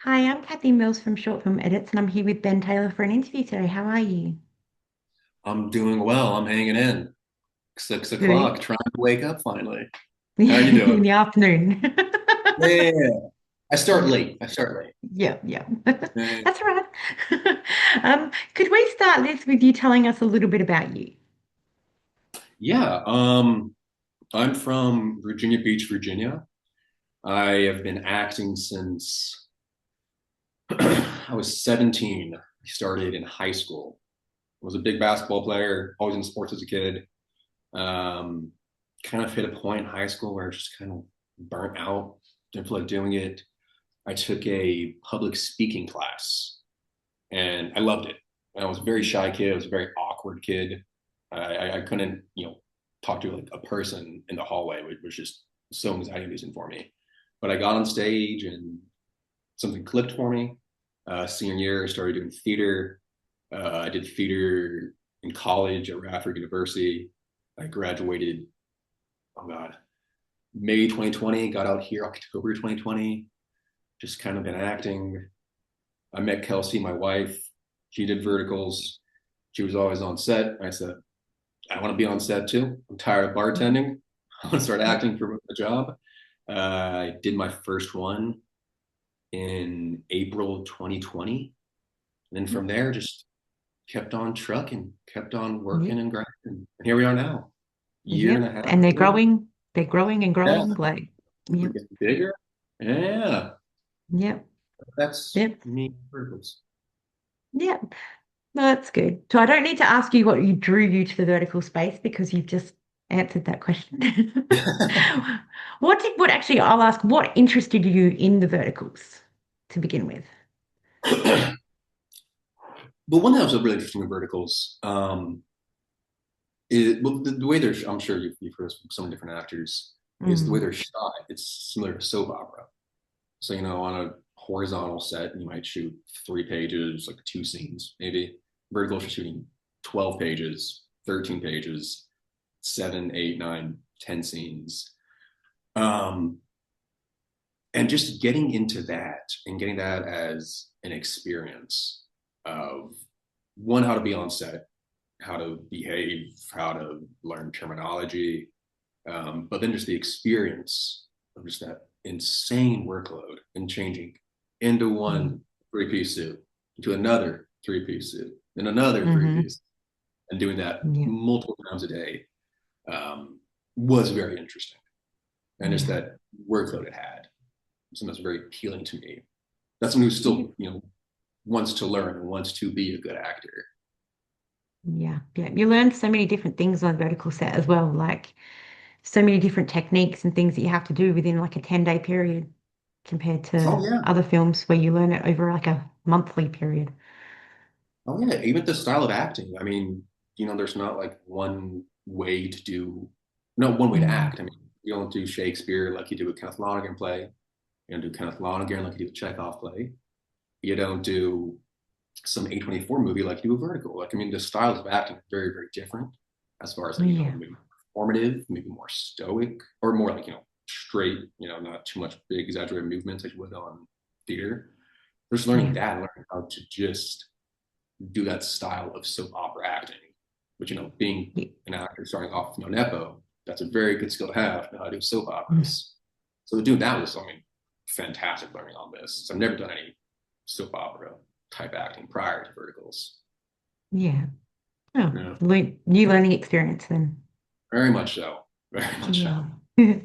Hi, I'm Kathy Mills from Short Film Edits, and I'm here with Ben Taylor for an interview today. How are you? I'm doing well. I'm hanging in. 6 o'clock, Good. trying to wake up finally. How are you In doing? the afternoon. Yeah. I start Yeah, late. I start late. yeah, yeah. Yeah. That's all right. Could we start this with you telling us a little bit about you? Yeah. I'm from Virginia Beach, Virginia. I have been acting since I was 17. I started in high school. I was a big basketball player, always in sports as a kid. Um, Kind of hit a point in high school where I just kind of burnt out, didn't feel like doing it. I took a public speaking class and I loved it. And I was a very shy kid. I was a very awkward kid. I couldn't, talk to like a person in the hallway, which was just so anxiety inducing for me. But I got on stage and something clicked for me. Senior year, I started doing theater. I did theater in college at Radford University. I graduated, oh God, May 2020, got out here October 2020, just kind of been acting. I met Kelsey, my wife. She did verticals. She was always on set. I said, I want to be on set too. I'm tired of bartending. I want to start Yeah. acting for a job. I did my first one in April 2020. And then from there, just kept on trucking, kept on Yeah. working and grinding. And here we are now, year and Yep. a half And they're later. growing. They're growing and Yeah, growing. Like, we're yep. getting bigger. Yeah, Yep. that's Yep. me, verticals. Yep. No, that's good. So I don't need to ask you what you drew you to the vertical space because you've just answered that question. What actually, I'll ask, what interested you in the verticals to begin with? But one that was really interesting in verticals, well, the way they're, I'm sure you've heard from some different actors, is the way Mm, they're shot. It's similar to soap opera. So, on a horizontal set, you might shoot 3 pages, like two scenes, maybe. Verticals are shooting 12 pages, 13 pages, seven, eight, nine, 10 scenes. Um, and just getting into that and getting that as an experience of one, how to be on set, how to behave, how to learn terminology, but then just the experience of just that insane workload and changing into yeah. one three-piece suit, into another three-piece suit, and another Hmm. three-piece, and doing that Yeah. multiple times a day um, was very interesting. And just Yeah. that workload it had, something that's very appealing to me. That's someone who Yeah. still, wants to learn and wants to be a good actor. Yeah. Yeah. You learn so many different things on vertical set as well, like so many different techniques and things that you have to do within like a 10-day period compared Oh to yeah, other films where you learn it over like a monthly period. oh yeah. Even the style of acting. I mean, there's not like one way to do, no one way to Mm. act. I mean, you don't do Shakespeare like you do a Kenneth Lonergan play. You don't do Kenneth Lonergan like you do a Chekhov play. You don't do some A24 movie like you do a Vertical. Like, I mean, the styles of acting are very, very different as far as like, Yeah. maybe performative, maybe more stoic, or more like, straight, not too much big exaggerated movements like you would on theater. Just learning Yeah. that, learning how to just do that style of soap opera acting. But being Yeah. an actor starting off with no nepo, that's a very good skill to have, know how to do soap Mm. operas. So doing that was something fantastic learning on this. So I've never done any soap opera type acting prior to verticals. Yeah. Oh, Yeah, new learning experience then. very much so. Very much so. Yeah.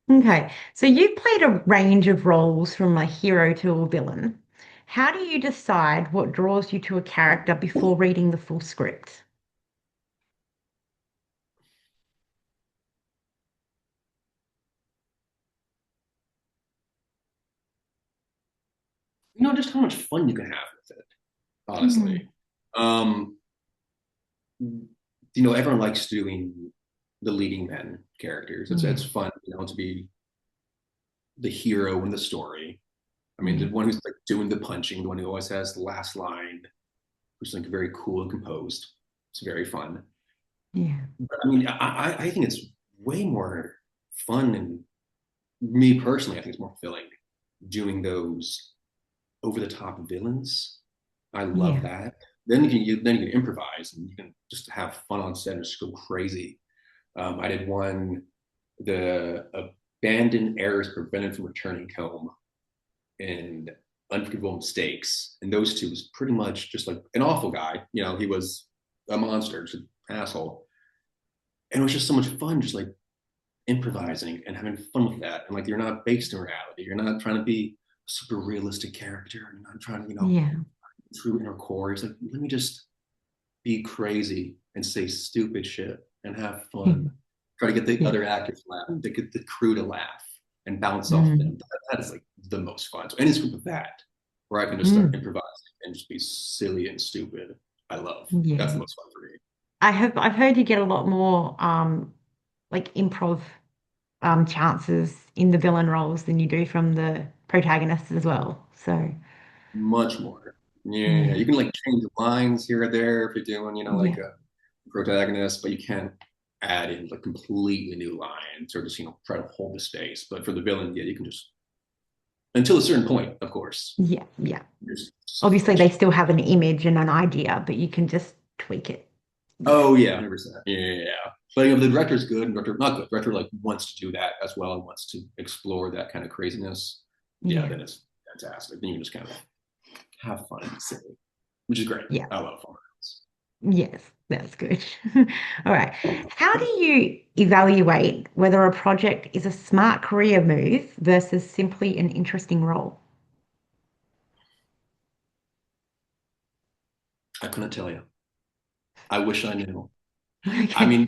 Okay. So you've played a range of roles from a hero to a villain. How do you decide what draws you to a character before reading the full script? Just how much fun you can have with it, Mm. honestly. Um, Everyone likes doing the leading men characters. It's Yeah. fun, to be the hero in the story. I mean, the Yeah. one who's like doing the punching, the one who always has the last line, who's like very cool and composed. It's very fun. Yeah. But I mean, I think it's way more fun, and me personally, I think it's more fulfilling doing those. over the top villains. I love Yeah. that. Then you can improvise and you can just have fun on set and just go crazy. I did one, the abandoned heirs prevented from returning home, and unforgivable mistakes, and those two was pretty much just like an awful guy. He was a monster, just an asshole, and it was just so much fun, just like improvising and having fun with that. And like you're not based in reality. You're not trying to be a super realistic character. You're not trying to, Yeah. true inner core. It's like, let me just be crazy and say stupid shit and have fun. Try to get the Yeah. other actors laughing, to get the crew to laugh and bounce off them. Mm. That is like the most fun. So any script of that, where I can just start Mm. improvising and just be silly and stupid, I love. That's the Yeah. most fun for me. I've heard you get a lot more like improv chances in the villain roles than you do from the protagonists as well. So Much more. Yeah, yeah. you can like change lines here or there if you're doing, like Yeah. a protagonist, but you can't add in like completely new lines or just, try to hold the space. But for the villain, yeah, you can just until a certain point, of course. Yeah. Yeah. Just Obviously they switch. still have an image and an idea, but you can just tweak it. Yeah. Oh yeah, 100%. Yeah. But the director's good and director not good. Director like wants to do that as well and wants to explore that kind of craziness. Yeah, Yeah. then it's fantastic. Then you can just kind of have fun and be silly, which is great. Yeah. I love fun. Yes, that's good. All right. How do you evaluate whether a project is a smart career move versus simply an interesting role? I couldn't tell you. I wish I knew. I Okay. mean,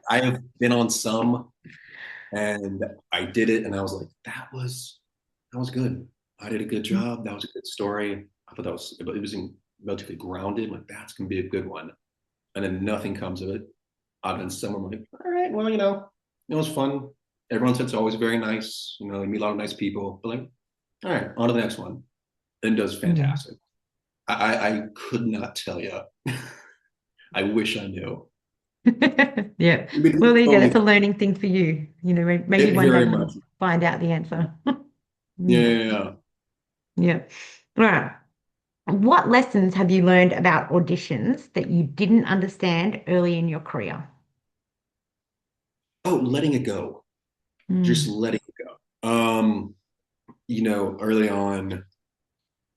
I have been on some and I did it and I was like, that was good. I did a good job. That was a good story. I thought it was relatively grounded. Like that's gonna be a good one. And then nothing comes of it. I've been somewhere like, all right, well, it was fun. Everyone said it's always very nice. You meet a lot of nice people. But like, all right, on to the next one. Then does Yeah. fantastic. I could not tell you. I wish I knew. Yeah. I mean, Well, there you go. totally, That's a learning thing for you. Maybe it one day very you'll much. find out the answer. Yeah, Yeah. yeah, yeah. Yeah. All right. What lessons have you learned about auditions that you didn't understand early in your career? Oh, letting it go. Just Mm. letting it go. Early on,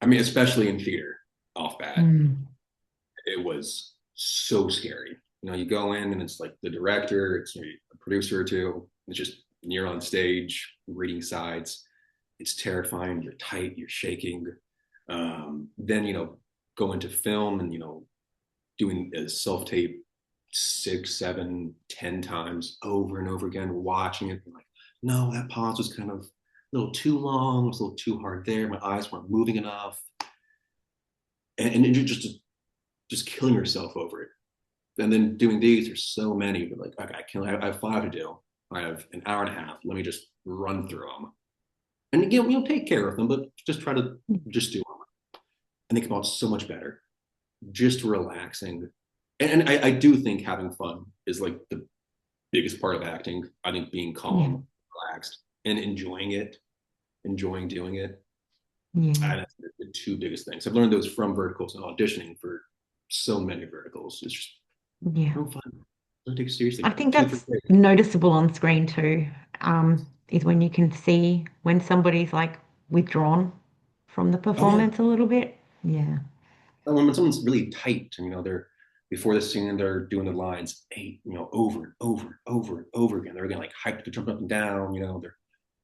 I mean, especially in theater, off bat, Mm. it was so scary. You go in and it's like the director, it's maybe a producer or two. It's just you're on stage reading sides. It's terrifying. You're tight. You're shaking. Then go into film and doing a self tape 6, 7, 10 times over and over again, watching it. And like, no, that pause was kind of a little too long. It was a little too hard there. My eyes weren't moving enough, and you're just killing yourself over it. And then doing these, there's so many. But like, okay, I have five to do. I have an hour and a half. Let me just run through them, and again, take care of them, but just try to just do them. And they come out so much better. Just relaxing, and I do think having fun is like the biggest part of acting. I think being Yeah. calm, relaxed, and enjoying it, enjoying doing it. Yeah. That's the two biggest things. I've learned those from verticals and auditioning for so many verticals. It's just Yeah. no fun. Don't take it seriously. I think Take a that's break. noticeable on screen too, is when you can see when somebody's like withdrawn from the Oh yeah. performance a little bit. Yeah. And when someone's really tight, and they're before the scene, they're doing the lines over and over and over and over again. They're again like hyped to jump up and down. They're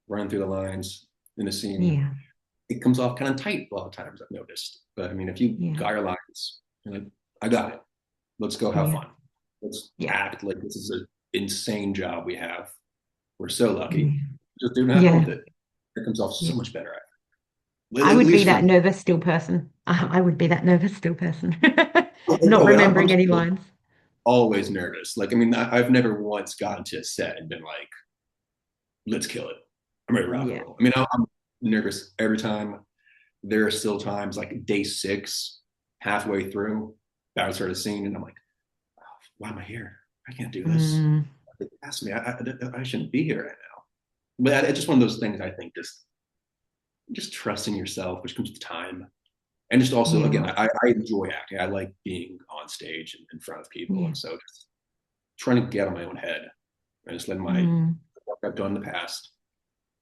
running through the lines in the scene. Yeah. It comes off kind of tight a lot of times. I've noticed. But I mean, if you Yeah. got your lines, you're like, I got it. Let's go have Yeah. fun. Let's Yeah. act like this is an insane job we have. We're so lucky. Yeah. Just do have fun Yeah. with it. It comes off so Yeah. much better. I At would be least for that me. nervous still person. I would be that nervous still person. Oh, Not oh, and I'm remembering any lines. always nervous. Like, I mean, I've never once gotten to a set and been like, let's kill it. I'm ready to rock and Yeah. roll. I mean, I'm nervous every time. There are still times like day 6, halfway through, about to start a scene, and I'm like, oh, why am I here? I can't do this. Mm, Ask me. I shouldn't be here right now. But it's just one of those things I think just just trusting yourself, which comes with time. And just also, again, Yeah. I enjoy acting. I like being on stage and in front of people. Yeah. And so just trying to get on my own head and just letting my Mm, work I've done in the past,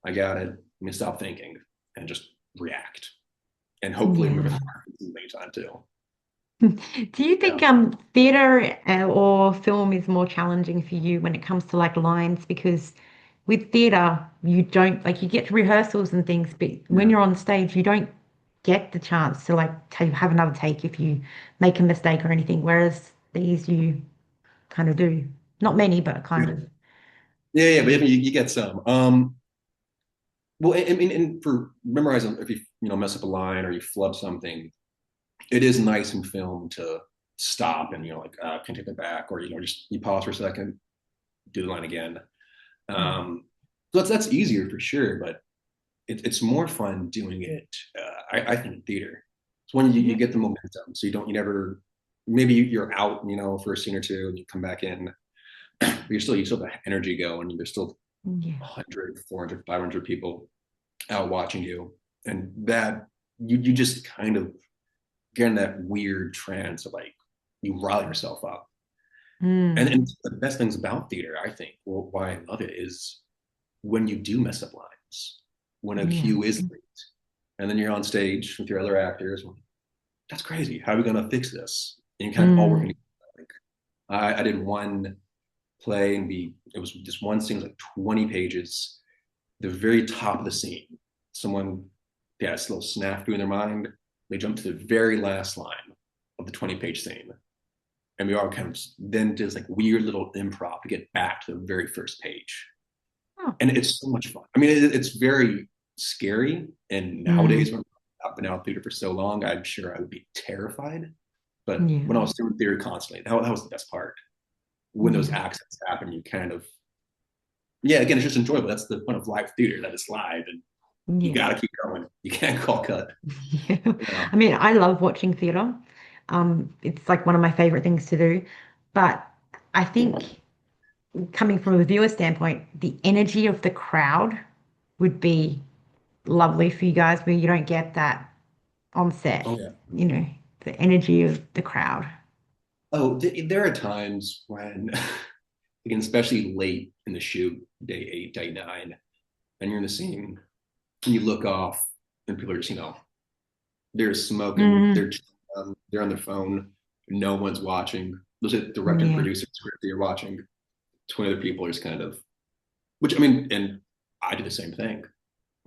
I got it. Let me stop thinking and just react. And hopefully move it yeah. forward in the meantime too. Do you Yeah. think theater or film is more challenging for you when it comes to like lines? Because with theater, you don't like you get to rehearsals and things, but when Yeah. you're on stage, you don't get the chance to like have another take if you make a mistake or anything. Whereas these you kind of do. Not many, but kind Yeah. of. Yeah. But you get some. Well, I mean, and for memorizing, if you mess up a line or you flub something, it is nice in film to stop and like can take it back, or just you pause for a second, do the line again. Yeah. Um, so that's easier for sure, but it's more fun doing it. I think in theater. It's when you Yeah. get the momentum, so you never maybe you're out for a scene or two and you come back in, but you still have energy going. There's still Yeah. 100, 400, 500 people out watching you, and that you just kind of get in that weird trance of like you rile yourself up. And Mm. the best things about theater, I think, well, why I love it is when you do mess up lines, when a Yeah. cue is late, and then you're on stage with your other actors. That's crazy. How are we going to fix this? And you kind of all working Mm. together. Like, I did one play and it was just one scene, like 20 pages. The very top of the scene, someone they had a little snafu in their mind. They jumped to the very last line of the 20-page scene. And we all kind of then did this like weird little improv to get back to the very first page. Oh. And it's so much fun. I mean, it's very scary. And nowadays, Mm. when I've been out of theater for so long, I'm sure I would be terrified. But when I Yeah. was doing theater constantly, that was the best part. When those Yeah. accents happen, you kind of, yeah, again, it's just enjoyable. That's the fun of live theater, that it's live and you Yeah. got to keep going. You can't call cut. Yeah. Yeah. I mean, I love watching theater. It's like one of my favorite things to do. But I think coming from a viewer standpoint, the energy of the crowd would be lovely for you guys where you don't get that on set, Oh, yeah. you know, the energy of the crowd. Oh, there are times when, again, especially late in the shoot, day 8, day 9, and you're in the scene and you look off and people are just, they're smoking, Mm, they're on their phone, no one's watching. Those are director and yeah. producer script that you're watching. 20 other people are just kind of, which I mean, and I do the same thing.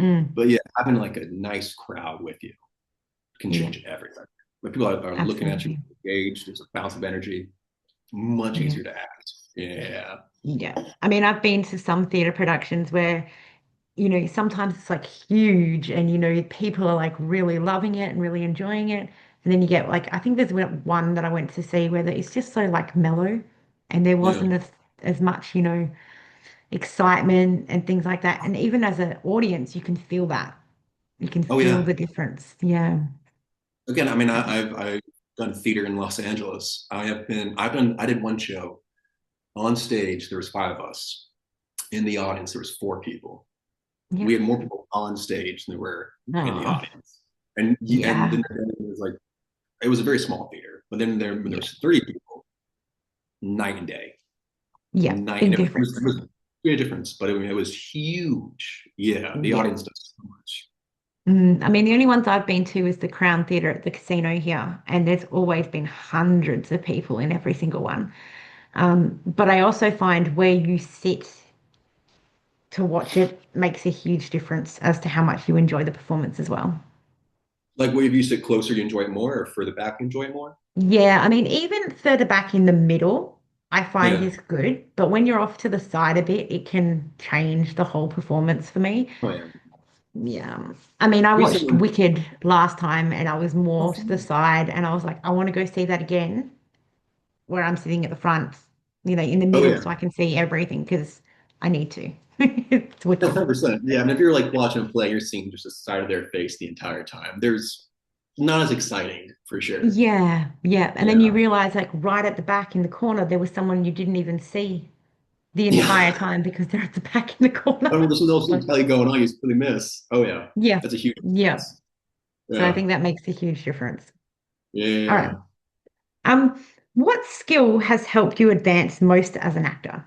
Mm, But yeah, having like a nice crowd with you can yeah, change everything. When people are looking at you, absolutely. engaged, there's a bounce of energy, much Yeah. easier to act. Yeah. Yeah. I mean, I've been to some theater productions where, sometimes it's like huge and, people are like really loving it and really enjoying it. And then you get like, I think there's one that I went to see where it's just so like mellow and there Yeah. wasn't as much, excitement and things like that. And even as an audience, you can feel that. You can Oh feel yeah. the difference. Yeah. Again, I mean, I've done theater in Los Angeles. I did one show on stage. There was 5 of us. In the audience, there was 4 people. Yeah. We had more people on stage than there were in the Oh, audience. And yeah. then it was like it was a very small theater, but then when there Yeah. was 3 people, night and day, Yeah. night and Big day. It difference. was a difference, but it was huge. Yeah, the Yeah. audience does so much. I mean, the only ones I've been to is the Crown Theatre at the casino here, and there's always been hundreds of people in every single one. But I also find where you sit to watch it makes a huge difference as to how much you enjoy the performance as well. Like, what if you sit closer, you enjoy it more, or further back, you enjoy it more? Yeah, I mean, even further back in the middle, I find Yeah. is good, but when you're off to the side a bit, it can change the whole performance for me. Oh yeah. Yeah. I mean, I We said watched when. Wicked last time and I was Oh, more to the fun. side and I was like, I want to go see that again where I'm sitting at the front, in the Oh middle yeah. so I can see everything because I need to. It's No, wicked. 100%. Yeah, I mean, if you're like watching a play, you're seeing just the side of their face the entire time. There's not as exciting for sure. Yeah, yeah. And then you Yeah. realize like right at the back in the corner there was someone you didn't even see. the Yeah. entire time because they're at the back in the corner. I mean, there's no else So, tell you going on, you really miss. Oh yeah, yeah, that's a huge yeah. difference. So I Yeah, think that makes a huge difference. All right. yeah. Um, what skill has helped you advance most as an actor?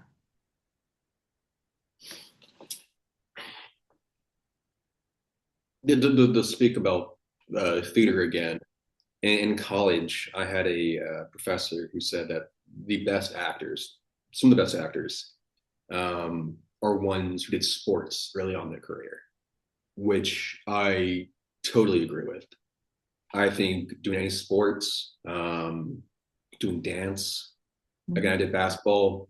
To speak about theater again, in college, I had a professor who said that the best actors, some of the best actors, are ones who did sports early on in their career, which I totally agree with. I think doing any sports, doing dance. Again, I Mhm. did basketball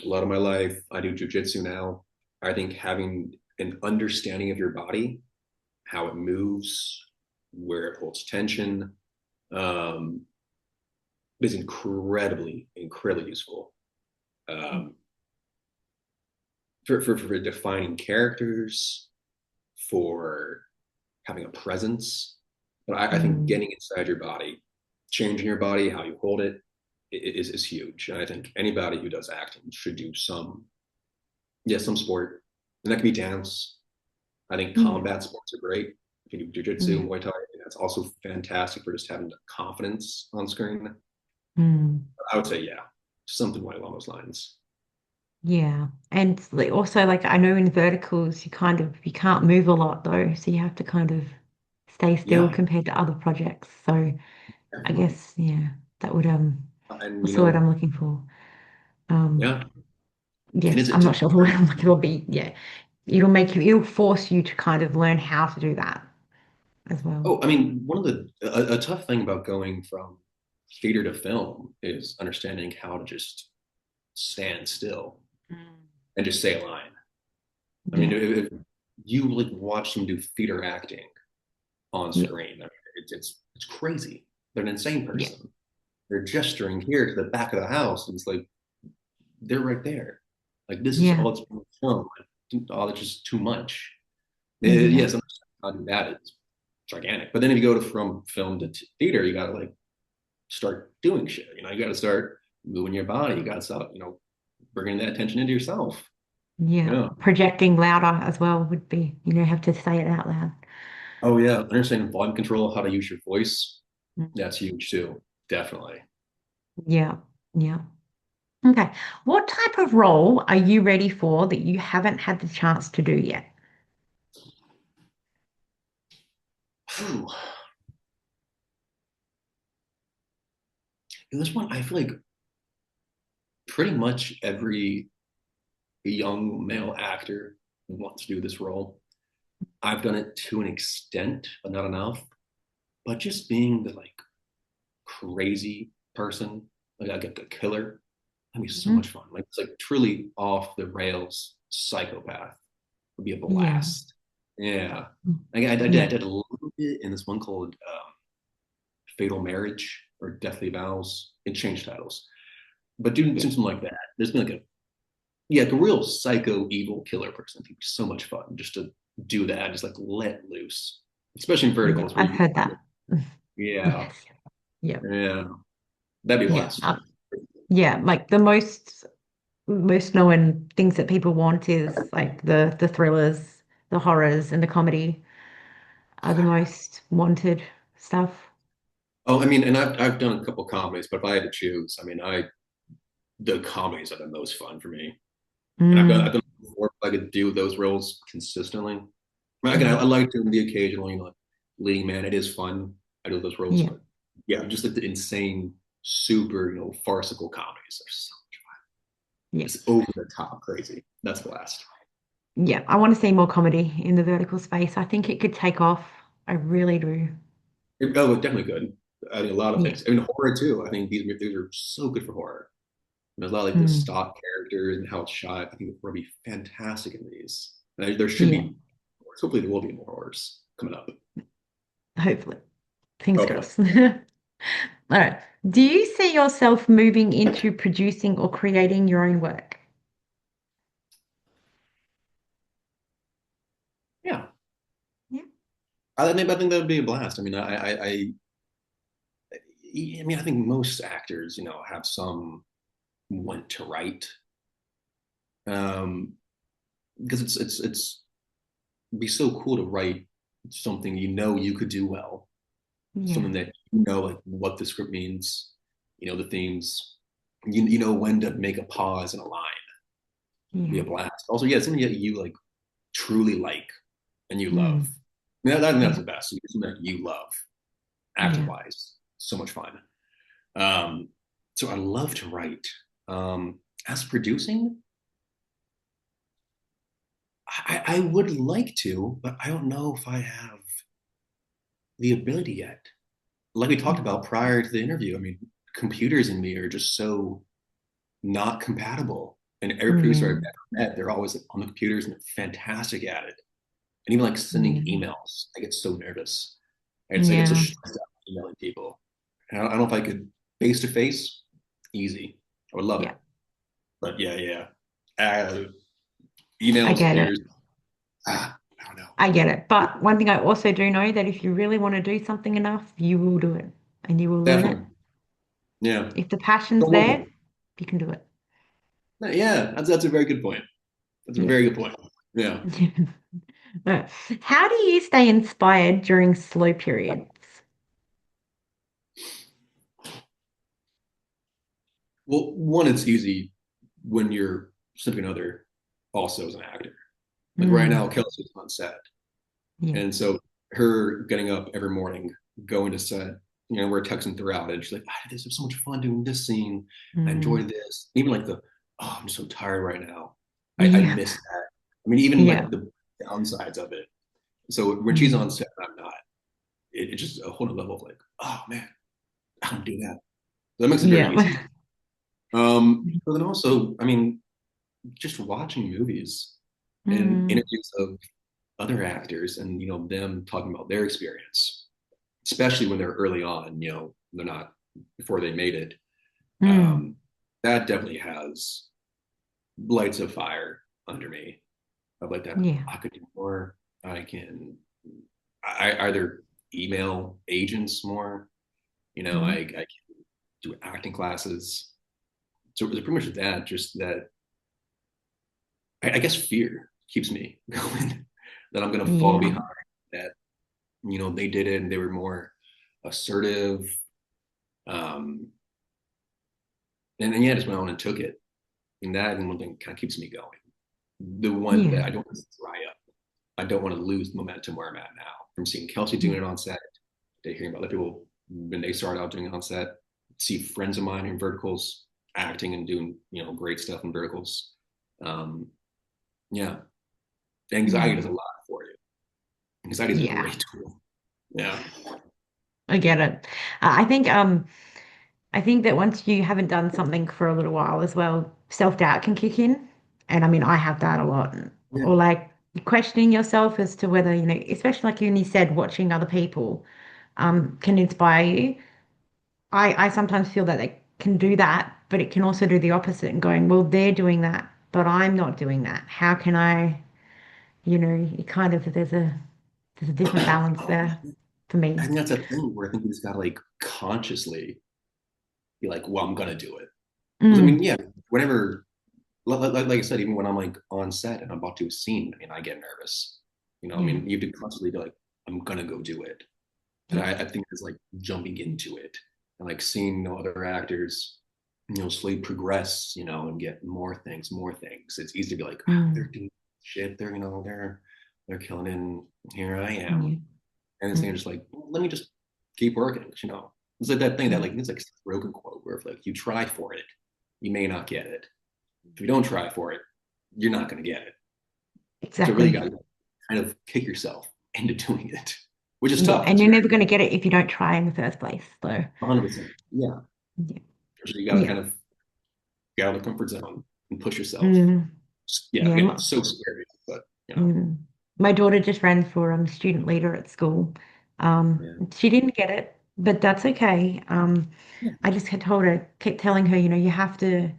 a lot of my life. I do jujitsu now. I think having an understanding of your body, how it moves, where it holds tension, um, is incredibly useful um, for defining characters, for having a presence. But I think Mm, getting inside your body, changing your body, how you hold it, is huge. And I think anybody who does acting should do some sport. And that can be dance. I think yeah, combat sports are great. If you do jujitsu, yeah, Muay Thai, that's also fantastic for just having the confidence on screen. mm, I would say, yeah, something along those lines. yeah. And also, like I know in verticals, you can't move a lot though, so you have to kind of stay still Yeah, compared to other projects. So I definitely. guess yeah, that would And what's the word I'm looking for? Um, yeah, yeah, and I'm it's not sure the word I'm looking for. Be yeah, it'll force you to kind of learn how to do that as well. oh, I mean, one of a tough thing about going from theater to film is understanding how to just stand still Mm. and just say a line. I mean, Yeah, if you like watch them do theater acting on yeah, screen, I mean, it's crazy. They're an insane yeah, person. They're gesturing here to the back of the house, and it's like they're right there. Like this is yeah, all it's being shown. Like, oh, that's just too much. yeah, Yes, how to do that is gigantic. But then if you go from film to theater, you got to like start doing shit. You got to start moving your body. You got to start, bringing that attention into yourself. yeah. Yeah. Projecting louder as well would be, have to say it out loud. Oh yeah, understanding volume control, how to use your voice. Mm. That's huge too. Definitely. Yeah, yeah. Okay. What type of role are you ready for that you haven't had the chance to do yet? Whew. In this one, I feel like pretty much every young male actor wants to do this role. I've done it to an extent, but not enough. But just being the like crazy person, like a killer, that'd be so much Mhm. fun. Like it's like truly off the rails psychopath would be a Yeah. blast. Yeah. Mm. I Yeah. did a little bit in this one called Fatal Marriage or Deathly Vows. It changed titles. But doing Yeah. something like that, there's been like a real psycho evil killer person. I think it'd be so much fun just to do that, just like let loose, especially in Yeah. verticals where I've you can heard kind of, that. yeah, Yes. Yeah. yeah, that'd be a Yeah. blast. Yeah. Like the most known things that people want is like the thrillers, the horrors, and the comedy are the most wanted stuff. Oh, I mean, and I've done a couple comedies, but if I had to choose, I mean, the comedies are the most fun for me, and I've Mm, done it before. If I could do those roles consistently. I mean, again, I yeah. like doing the occasional, like leading man. It is fun. I do those roles, Yeah. but yeah, just like the insane, super, farcical comedies are so Yeah. just over the top crazy. That's a blast. Yeah. I want to see more comedy in the vertical space. I think it could take off. I really do. Oh, definitely good. I think a lot of Yeah. things. I mean, horror too. I think these are so good for horror. There's a lot of like the Mm, stock characters and how it's shot. I think it would be fantastic in these. And there should yeah. be, hopefully, there will be more horrors coming up. Hopefully. Fingers Hopefully, crossed. All right. Do you see yourself moving into producing or creating your own work? yeah. Yeah. I think that would be a blast. I mean, I mean, I think most actors, have some want to write. um, because it's it'd be so cool to write something you know you could do well, Yeah. something that you know like what the script means, you know the themes, you know when to make a pause in a line, be Yeah. a blast. Also, yeah, something that you like truly like and you love. Mm. Yeah, that's Yeah. the best. Something that you love, acting Yeah. wise, so much fun. Um, so I love to write. As producing, I would like to, but I don't know if I have the ability yet. Like we talked Mm. about prior to the interview, I mean, computers and me are just so not compatible. And every producer I've Mm. ever met, they're always on the computers and they're fantastic at it. And even like sending Mm. emails, I get so nervous. I get so Yeah. stressed out emailing people. And I don't know if I could face to face, easy. I would love it. Yeah. But yeah, yeah. I Emails, get computers, it. I don't know. I get it. But one thing I also do know that if you really want to do something enough, you will do it and you will learn it. Definitely. Yeah. If the passion's Don't there, worry. you can do it. Yeah, that's a very good point. That's a Yeah. very good point. Yeah. Right. How do you stay inspired during slow periods? Well, one, it's easy when you're significant other also as an actor. Like right now, Mm. Kelsey's on set. Yeah. And so her getting up every morning, going to set, we're texting throughout and she's like, this was so much fun doing this scene. I Mm. enjoyed this. Even like I'm so tired right now. I Yeah. miss that. I mean, even like Yeah. the downsides of it. So when she's on Mm. set and I'm not, it's just a whole other level of like, oh man, I don't do that. That makes it very easy. Yeah. But then also, I mean, just watching movies and Mm. interviews of other actors and them talking about their experience, especially when they're early on, they're not before they made it. Mm. Um, that definitely has lights of fire under me of like that. Yeah. I could do more. I can I either email agents more. Yeah. I can do acting classes. So it's pretty much that, just that I guess fear keeps me going that I'm gonna fall Yeah. behind, that they did it and they were more assertive. Um, and yeah, just went on and took it. And that and one thing kind of keeps me going. The one that Yeah. I don't want to dry up. I don't want to lose momentum where I'm at now. From seeing Kelsey doing it on set, to hearing about other people when they started out doing it on set, see friends of mine in verticals acting and doing great stuff in verticals. Um, yeah, anxiety Yeah. does a lot for you. Anxiety is a Yeah. great tool. Yeah. I get it. I think that once you haven't done something for a little while as well, self-doubt can kick in. And I mean, I have that a lot. Yeah. Or like questioning yourself as to whether, especially like you said, watching other people can inspire you. I sometimes feel that they can do that, but it can also do the opposite and going, well, they're doing that, but I'm not doing that. How can I, it kind of there's a different balance there for I me. think that's a thing where I think you just gotta like consciously be like, well, I'm gonna do it. Because I mean, Mm, yeah, whenever like I said, even when I'm like on set and I'm about to do a scene, I mean, I get nervous. I yeah, mean, you have to constantly be like, I'm gonna go do it. And yeah, I think it's like jumping into it and like seeing other actors, slowly progress, and get more things, more things. It's easy to be like, they're mm, doing shit. They're killing it. And here I yeah, am. And it's mm, just like, let me just keep working. It's like that thing that yeah, like it's like a broken quote where if like you try for it, you may not get it. If you don't try for it, you're not going to get it. So really, you got exactly. to kind of kick yourself into doing it, which is Yeah, tough. and It's you're very never going to get it if you don't try in the first place. So, 100%. Yeah. yeah, So you got to yeah, kind of get out of the comfort zone and push yourself. mm, Yeah. yeah. Again, it's so scary, but Mm. My daughter just ran for student leader at school. yeah. She didn't get it, but that's okay. Yeah. I just had told her, kept telling her, you have to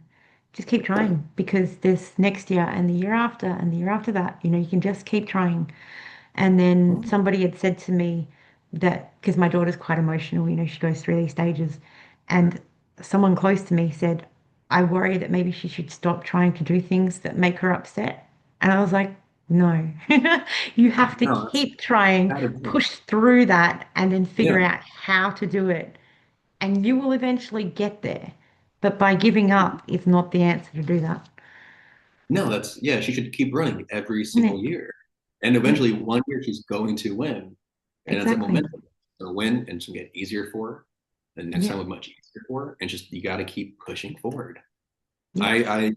just keep trying because this next year and the year after and the year after that, you can just keep trying. And then Oh, somebody had said to me that because my daughter's quite emotional, she goes through these stages, yeah. and someone close to me said, I worry that maybe she should stop trying to do things that make her upset. And I was like, no, you have to No, that's keep trying, bad advice. push through that, and then figure Yeah. out how to do it. And you will eventually get there. But by giving up is not the answer to do that. No, that's yeah, she should keep running every Yeah, single year. And yeah, eventually one year she's going to win. And it's that exactly. momentum. She's gonna win and it's gonna get easier for her. The next Yeah, time will be much easier for her. And just you gotta keep pushing forward. yeah. I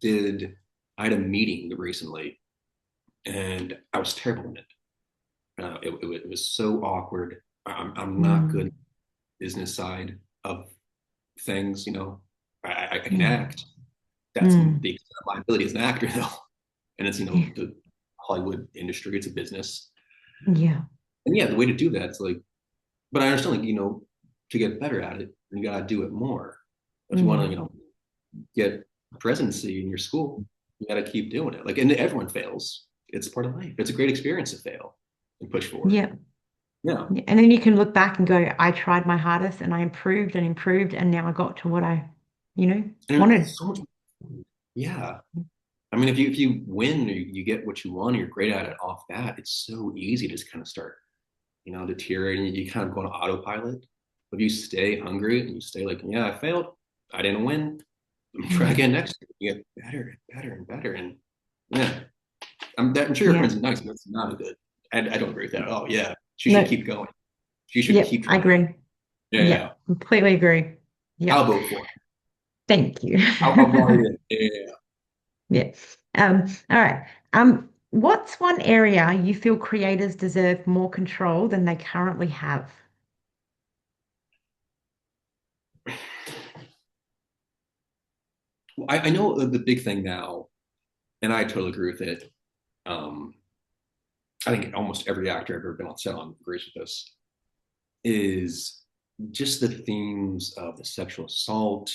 did I had a meeting recently and I was terrible in it. It was so awkward. I'm not good Mm, at the business side of things, you know. I can yeah. act. That's Mm, the extent of my ability as an actor, though. And it's, you know, yeah, the Hollywood industry, it's a business. yeah. And yeah, the way to do that is like, but I understand, like, you know, to get better at it, you got to do it more. If you want to, Yeah, you know, get presidency in your school, you got to keep doing it. Like, and everyone fails. It's part of life. It's a great experience to fail and push forward. yeah. Yeah. Yeah. And then you can look back and go, I tried my hardest and I improved and improved, and now I got to what I, And wanted. it's so much, yeah. I mean, if you win or you get what you want, or you're great at it off that, it's so easy to just kind of start, you know, deteriorating. You kind of go on autopilot. If you stay hungry and you stay like, yeah, I failed, I didn't win. I'm try Yeah, again next year. You get better and better and better. And yeah, I'm sure your yeah. friend's nice, but it's not a good. I don't agree with that. Oh yeah, she should No, keep going. She should yep, keep I trying. agree. Yeah, Yeah, yeah. completely agree. I'll Yep. vote for it. Thank you. I'll buy it. Yeah. Yeah. All right. What's one area you feel creators deserve more control than they currently have? I know the big thing now, and I totally agree with it. Um, I think almost every actor I've ever been on set on agrees with this. Is just the themes of the sexual assault,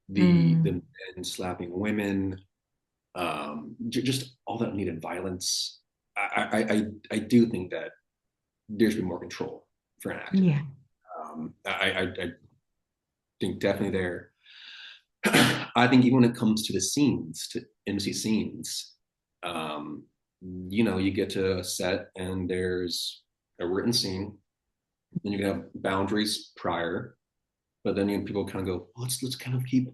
the Mm, men slapping women, just all that needed violence. I do think that there's been more control for an actor. yeah. I think definitely there. I think even when it comes to the scenes, to MC scenes, um, you know, you get to a set and there's a written scene, then you can have boundaries prior, but then, you know, people kind of go, well, let's kind of keep,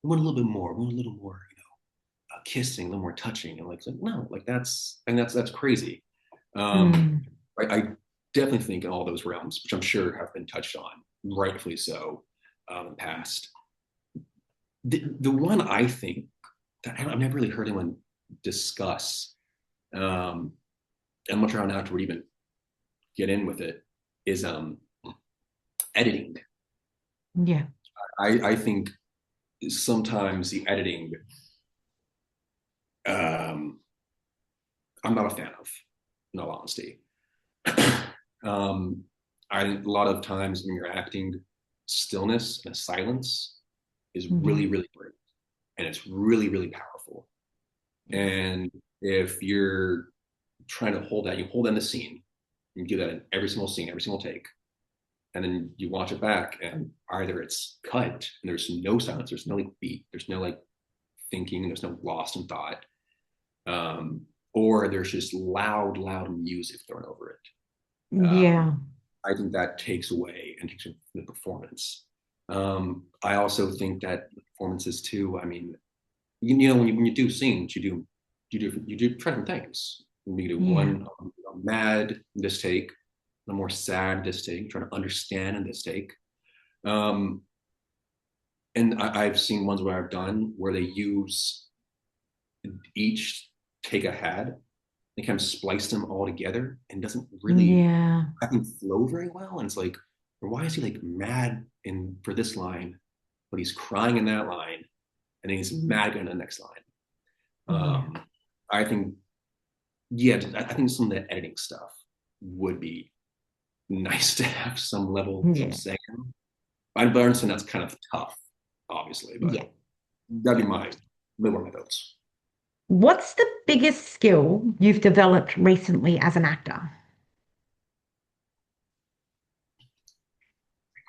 we want a little bit more, we want a little more, you know, kissing, a little more touching, and like no, like that's crazy. Um, Mm, I definitely think in all those realms, which I'm sure have been touched on, rightfully so, in the past. The one I think that I've never really heard anyone discuss, um, and I'm not sure how an actor would even get in with it, is editing. yeah. I think sometimes the editing, um, I'm not a fan of, in all honesty. um, I think a lot of times when you're acting, stillness and silence is Yeah. really, really great. And it's really, really powerful. Yeah. And if you're trying to hold that, you hold in the scene, you do that in every single scene, every single take. And then you watch it back, and either it's cut and there's no silence, there's no like beat, there's no like thinking, there's no lost in thought, um, or there's just loud, loud music thrown over it. Yeah. I think that takes away and takes from the performance. I also think that performances too. I mean, you know, when you do scenes, you do different things. You do Yeah. one mad in this take, one more sad this take, trying to understand in this take. Um, and I've seen ones where I've done where they use each take I had, they kind of splice them all together and doesn't really, Yeah. I think, flow very well. And it's like, why is he like mad in for this line, but he's crying in that line, and then he's mad in the next line. Yeah. Um, I think, yeah, I think some of the editing stuff would be nice to have some level, some Yeah. say. I understand that's kind of tough, obviously, but Yeah. that'd be my votes. What's the biggest skill you've developed recently as an actor?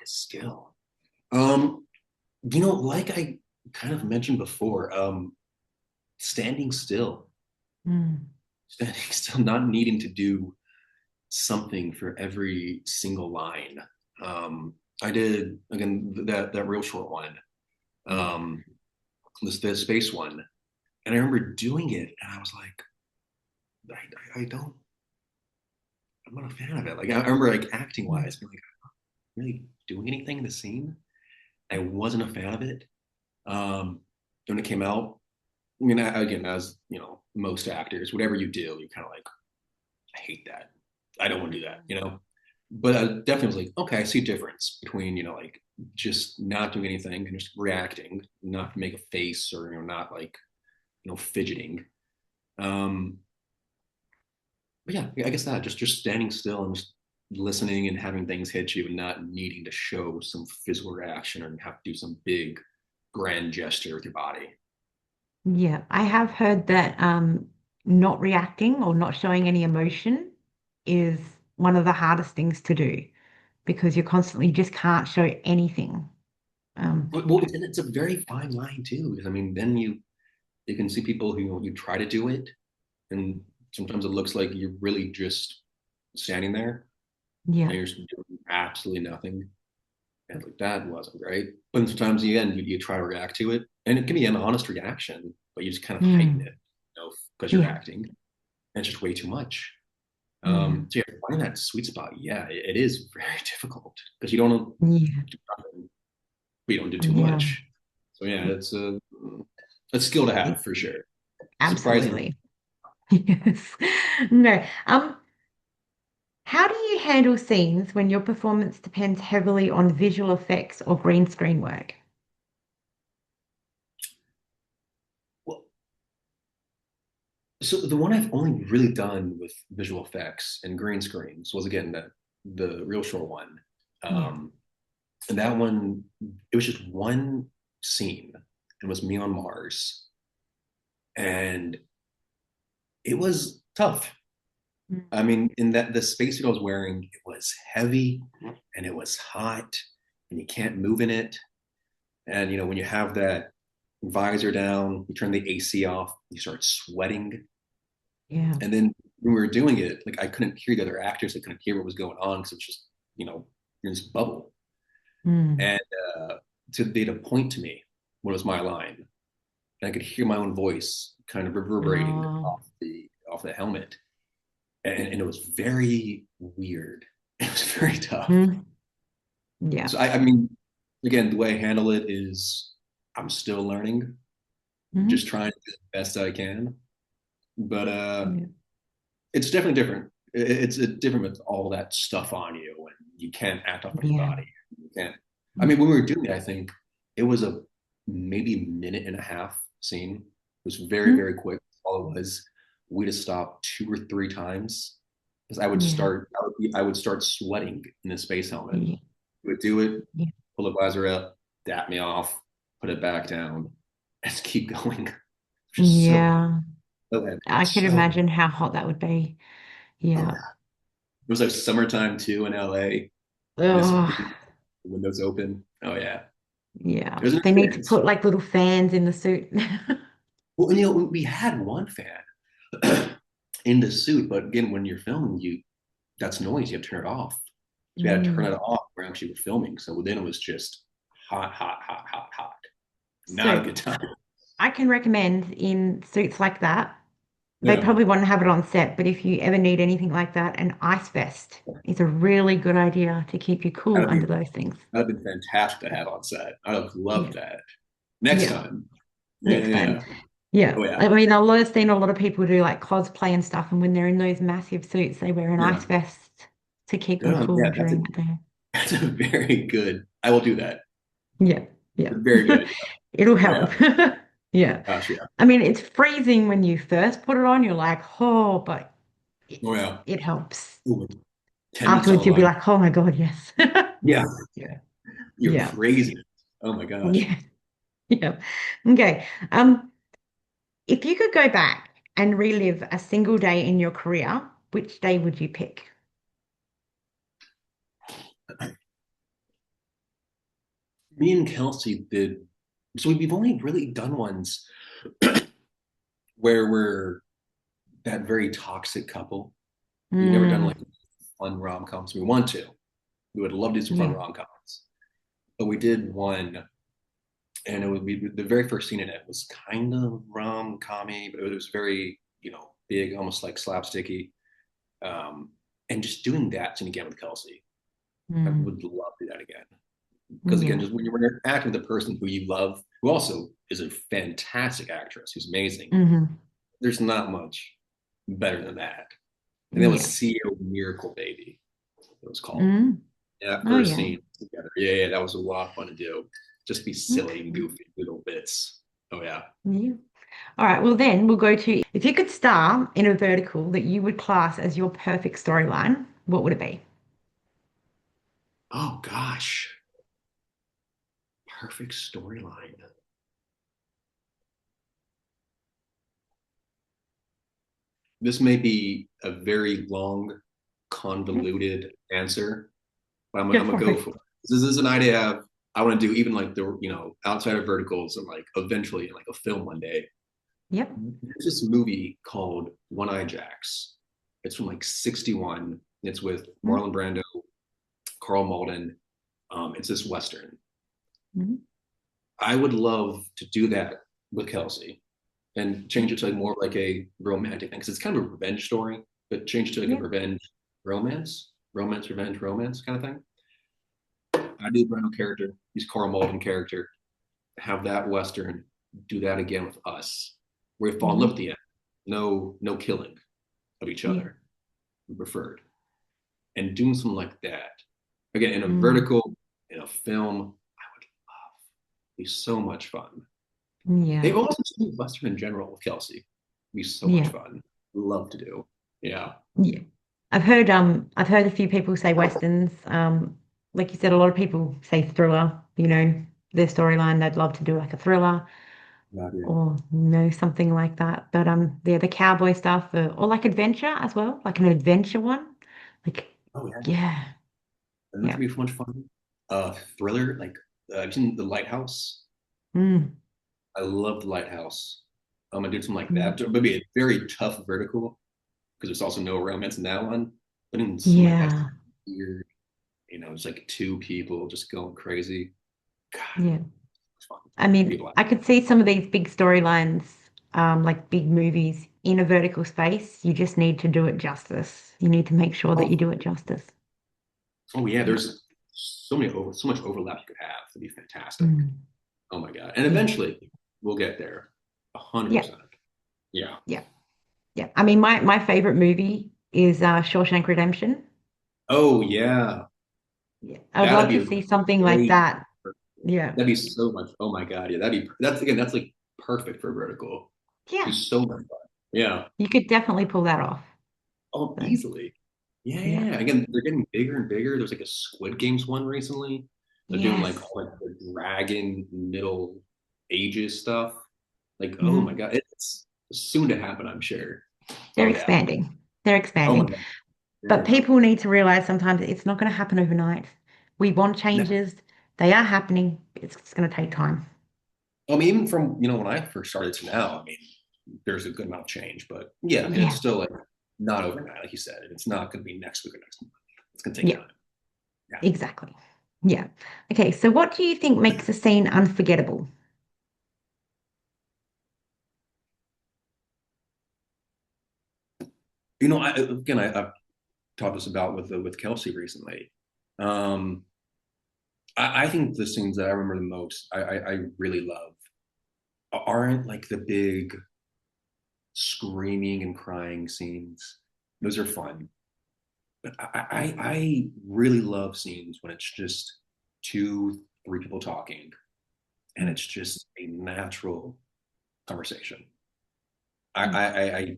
Skill. Um, you know, like I kind of mentioned before, standing still, Mm. standing still, not needing to do something for every single line. I did again that real short one, Yeah. um, this the space one, and I remember doing it, and I was like, I don't, I'm not a fan of it. Like I remember like acting Mm. wise, being like, really doing anything in the scene. I wasn't a fan of it. When it came out, I mean, again, as you know, most actors, whatever you do, you're kind of like, I hate that. I don't want to do that, you know. But I definitely was like, okay, I see a difference between like just not doing anything and just reacting, not make a face or not like fidgeting. Um, but yeah, I guess that just standing still and just listening and having things hit you and not needing to show some physical reaction or have to do some big grand gesture with your body. Yeah, I have heard that not reacting or not showing any emotion is one of the hardest things to do because you're constantly, you just can't show anything. Um, Well, and it's a very fine line too, because I mean, then you can see people who you try to do it, and sometimes it looks like you're really just standing there yeah, and you're just doing absolutely nothing. And like that wasn't great. But sometimes again, you try to react to it, and it can be an honest reaction, but you just kind of heighten mm, it, because you're yeah, acting. And it's just way too much. yeah, So yeah, finding that sweet spot, yeah, it is very difficult because you don't yeah, do nothing, but you don't do too yeah, much. So yeah, it's a skill to have it- for sure. Surprisingly, absolutely. Yes. No. How do you handle scenes when your performance depends heavily on visual effects or green screen work? well, so the one I've only really done with visual effects and green screens was again the real short one. Yeah. Um, and that one, it was just one scene. It was me on Mars, and it was tough. Mm. I mean, in that the spacesuit I was wearing, it was heavy and it was hot, and you can't move in it. And when you have that visor down, you turn the AC off, you start sweating. Yeah. And then when we were doing it, like I couldn't hear the other actors, I couldn't hear what was going on because it's just, you're in this bubble. Mm. And uh, they'd point to me what was my line, and I could hear my own voice kind of reverberating Oh. off the helmet, and it was very weird. It was very tough. Mm. Yeah. So I mean, again, the way I handle it is I'm still learning, just Mhm. trying to do the best I can. But Yeah. it's definitely different. It's different with all that stuff on you, and you can't act off on your Yeah. body. You can't. I mean, when we were doing it, I think it was a maybe minute and a half scene. It was very, Mm. very quick. All it was, we just stopped two or three times because Yeah. I would start sweating in the space helmet. Yeah. We would do it, Yeah. pull the visor up, dap me off, put it back down, and just keep going. It's just so hot, Yeah. so heavy, I could so imagine how hot that would be. oh Yeah. yeah. It was like summertime too in LA, and this Oh, big windows open. Oh yeah, it yeah. was an They need to experience. put like little fans in the suit. Well, we had one fan in the suit, but again, when you're filming, that's noise. You have to turn it off. So we had to turn it Mm. off when actually we're filming. So then it was just hot, hot, hot, hot, hot. Not a So good time. I can recommend in suits like that, they Yeah, probably won't have it on set, but if you ever need anything like that, an ice vest is a really good idea to keep you cool that'd be under those things. that'd been fantastic to have on set. I'd have loved Yeah. that. Next Yeah. time. Yeah, Next yeah, time. yeah. Yeah. Oh yeah, I mean, I've seen a lot of people do like cosplay and stuff, and when they're in those massive suits, they wear an yeah. ice vest to keep Good them on. cool Yeah, that's a during the day. that's a very good. I will do that. Yeah. Yeah. Very good. It'll Oh help. yeah. Yeah. Gosh, yeah. I mean, it's freezing when you first put it on. You're like, oh, but it, Oh yeah. it helps. Ooh, 10 minutes Afterwards, you'll be online. like, oh my God, yes. Yeah, Yeah. you're Yeah. crazy. Oh my gosh. Yeah. Yeah. Okay. If you could go back and relive a single day in your career, which day would you pick? Me and Kelsey did. So we've only really done ones where we're that very toxic couple. We've never done Mm, like fun rom coms. We want to. We would love to do some fun yeah. rom coms, but we did one, and it would be the very first scene in it was kind of rom commy, but it was very big, almost like slapsticky. Um, and just doing that scene again with Kelsey, I Mm, would love to do that again. Because again, yeah. just when you're acting with the person who you love, who also is a fantastic actress, who's amazing, Hmm. there's not much better than that. And that was Yeah. CEO Miracle Baby, it was called. Mm. That Oh, first yeah. scene together. Yeah, yeah, that was a lot of fun to do. Just be silly and Okay. goofy little bits. Oh yeah. Yeah. All right. Well, then we'll go to if you could star in a vertical that you would class as your perfect storyline, what would it be? Oh gosh. Perfect storyline. This may be a very long, Yep. convoluted answer, but Go I'm gonna for go it. for it. This is an idea I want to do even like the outside of verticals and like eventually like a film one day. Yep. There's this movie called One Eye Jacks. It's from like '61. It's with Mm, Marlon Brando, Carl Malden. It's this Western. mm, I would love to do that with Kelsey and change mm, it to like more like a romantic thing because it's kind of a revenge story, but change it to like a yep. revenge revenge, romance kind of thing. I do the Brando character, he's Carl Malden character. Have that Western, do that again with us. Where we fall in love at Mm, the end. No killing of each yeah. other. We preferred. And doing something like that. Again, in a Mm, vertical, in a film, I would love. Be so much fun. They yeah. also do Western in general with Kelsey. Be so much Yeah. fun. Love to do. Yeah. Yeah. I've heard a few people say westerns. Like you said, a lot of people say thriller, their storyline, they'd love to do like a thriller Yeah, dude. or something like that. But the cowboy stuff or like adventure as well, like an adventure one. Like Oh yeah. yeah. And that Yeah. could be so much fun. Thriller, like have you seen The Lighthouse? Mm, I love The Lighthouse. I'm gonna do something like mm, that. Maybe a very tough vertical because there's also no romance in that one. But in something like that, yeah. weird, it's like two people just going crazy. God, Yeah. it's fun. I People mean, like, I could see some of these big storylines, like big movies in a vertical space. You just need to do it justice. You need to make sure that you oh, do it justice. oh yeah, Yeah. there's so much overlap you could have. It'd be fantastic. Mm. Oh my God. And Yeah. eventually we'll get there. A hundred Yeah. percent. Yeah. Yeah. Yeah. I mean, my favorite movie is Shawshank Redemption. Oh yeah. Yeah. I'd That'd love be to a see something like great. that. Yeah. That'd be so much. Oh my God. Yeah. That's like perfect for vertical. Be Yeah. so much fun. Yeah. You could definitely pull that off. Oh, So, easily. Yeah, yeah. yeah, yeah. Again, they're getting bigger and bigger. There's like a Squid Games one recently. They're doing like Yes. all like the dragon Middle Ages stuff. Like, oh my Hmm. God, it's soon to happen, I'm sure. They're Oh yeah. expanding. They're Oh my expanding. God. Yeah, But yeah. people need to realize sometimes it's not going to happen overnight. We want No. changes. They are happening. It's going to take time. I mean, even from when I first started to now, I mean, there's a good amount of change, but yeah, I mean, it's Yeah. still like not overnight, like you said. It's not going to be next week or next month. It's going to take Yeah. time. Yeah. Exactly. Yeah. Okay. So what do you think makes a scene unforgettable? I've talked this about with Kelsey recently. Um, I think the scenes that I remember the most, I really love, aren't like the big screaming and crying scenes. Those are fun, but I really love scenes when it's just two, three people talking, and Mm, it's just a natural conversation. mm, I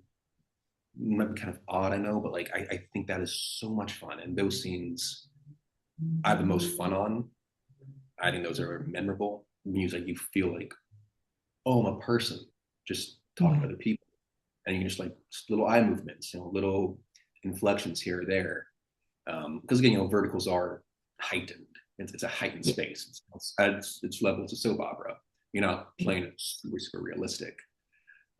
might be kind of odd, I know, but like I think that is so much fun, and those scenes I have the most fun on. I think those are memorable. Music, you feel like, oh, I'm a person just talking yeah. to other people, and you can just like little eye movements, little inflections here or there. Because again, verticals are heightened. It's a heightened Yeah. space. It's level. It's a soap opera. You're not playing it super, super realistic.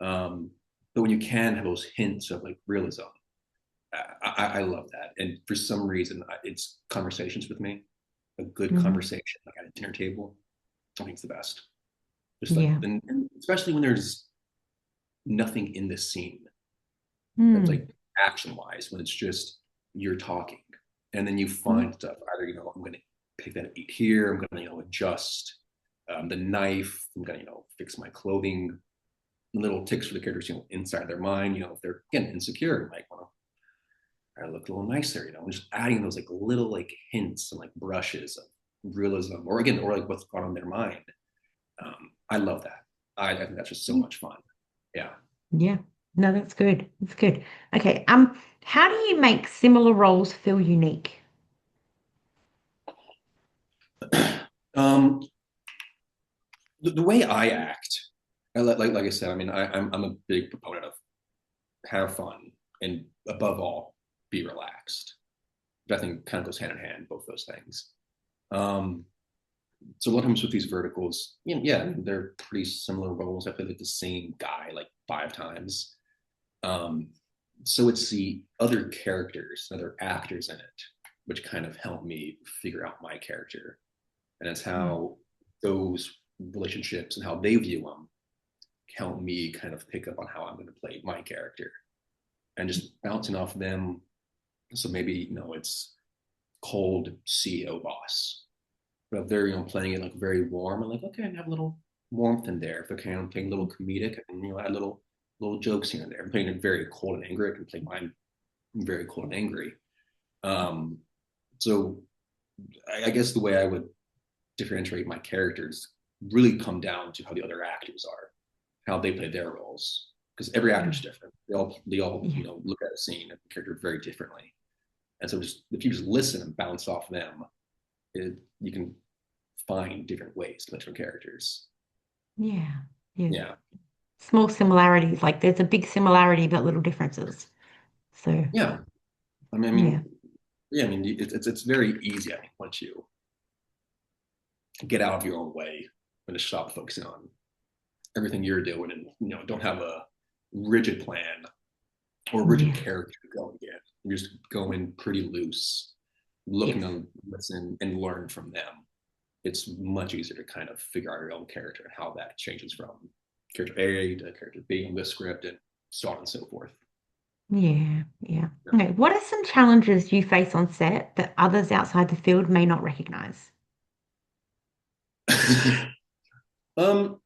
Um, but when you can have those hints of like realism, I love that. And for some reason, it's conversations with me. A good Hmm. conversation, like at a dinner table, I think it's the best. Just like, Yeah. and especially when there's nothing in the scene that's Mm. like action wise, when it's just you're talking, and then you Yeah. find stuff. Either I'm going to pick that beat here. I'm going to adjust the knife. I'm going to fix my clothing. Little ticks for the characters, inside their mind. If they're again insecure, like, well, I look a little nicer. Just adding those like little like hints and like brushes of realism, or again, or like what's going on in their mind. I love that. I think that's just so much fun. Yeah. Yeah. No, that's good. That's good. Okay. How do you make similar roles feel unique? um, the way I act, like I said, I mean, I'm a big proponent of have fun and above all, be relaxed. I think kind of goes hand in hand, both those things. Um, so a lot of times with these verticals, yeah, I mean, they're pretty similar roles. I play like the same guy like 5 times. Um, so it's the other characters, other actors in it, which kind of help me figure out my character. And it's Mm. how those relationships and how they view them help me kind of pick up on how I'm going to play my character and just bouncing off them. So maybe, it's cold CEO boss, but if they're, playing it like very warm, I'm like, okay, I have a little warmth in there. If they're kind of playing a little comedic, and add little jokes here and there. I'm playing it very cold and angry. I can play mine very cold and angry. Um, so I guess the way I would differentiate my characters really come down to how the other actors are, how they play their roles, because every actor's Yeah. different. They all Yeah. look at a scene and the character very differently, and so just if you just listen and bounce off them, you can find different ways to play different characters. Yeah. Yeah. Yeah, Small similarities. Like there's a big similarity, but little differences. So, yeah. I yeah. mean, yeah. I mean, it's very easy. I think once you get out of your own way and just stop focusing on everything you're doing, and don't have a rigid plan or rigid Yeah. character going in. You're just going pretty loose, looking Yes. to listen and learn from them. It's much easier to kind of figure out your own character and how that changes from character A to character B in the script and so on and so forth. Yeah. Yeah. Okay. What are some challenges you face on set that others outside the field may not recognize? um,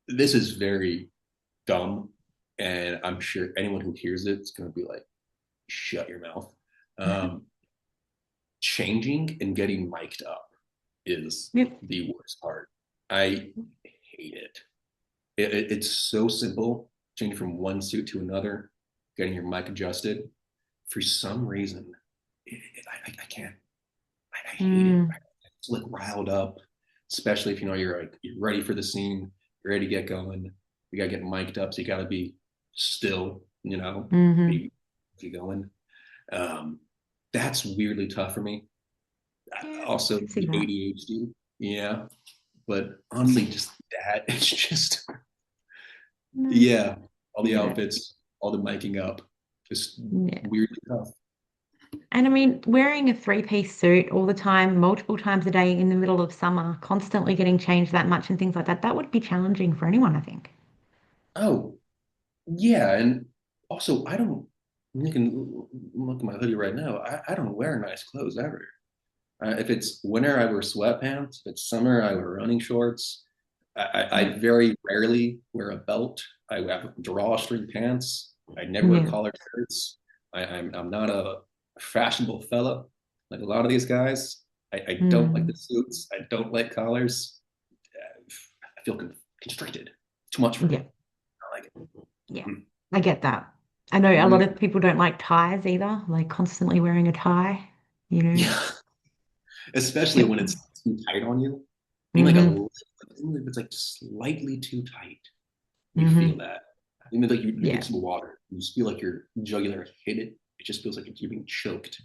this is very dumb, and I'm sure anyone who hears it is going to be like, "Shut your mouth." Um, Changing and getting mic'd up is Yep. the worst part. I hate it. It's so simple, changing from one suit to another, getting your mic adjusted. For some reason, I can't. I hate it. Mm, It's like riled up, especially if you're like you're ready for the scene, you're ready to get going. You gotta get mic'd up, so you gotta be still. hmm. Be going. Um, that's weirdly tough for me. Yeah, I Also, can see the that. ADHD, yeah. But honestly, just that it's just No, yeah, all I the get it. outfits, all the miking up, just Yeah. weirdly tough. And I mean, wearing a three-piece suit all the time, multiple times a day in the middle of summer, constantly getting changed that much and things like that, that would be challenging for anyone, I think. Oh, yeah, and also I don't. You can look at my hoodie right now. I don't wear nice clothes ever. If it's winter, I wear sweatpants. If it's summer, I wear running shorts. I Yeah. very rarely wear a belt. I have drawstring pants. I never wear Yeah. collared shirts. I'm not a fashionable fella like a lot of these guys. I don't like the Mm. suits. I don't like collars. I feel constricted. Too much for me. Yeah. I like it. Yeah. Mm. I get that. I know a lot Mhm. of people don't like ties either, like constantly wearing a tie, you know. Yeah, especially Yep. when it's too tight on you. Even like Mm-hmm. even if it's like slightly too tight, you feel Mm-hmm. that. Even like you drink Yeah. some water, you just feel like your jugular hit it. It just feels like you're being choked.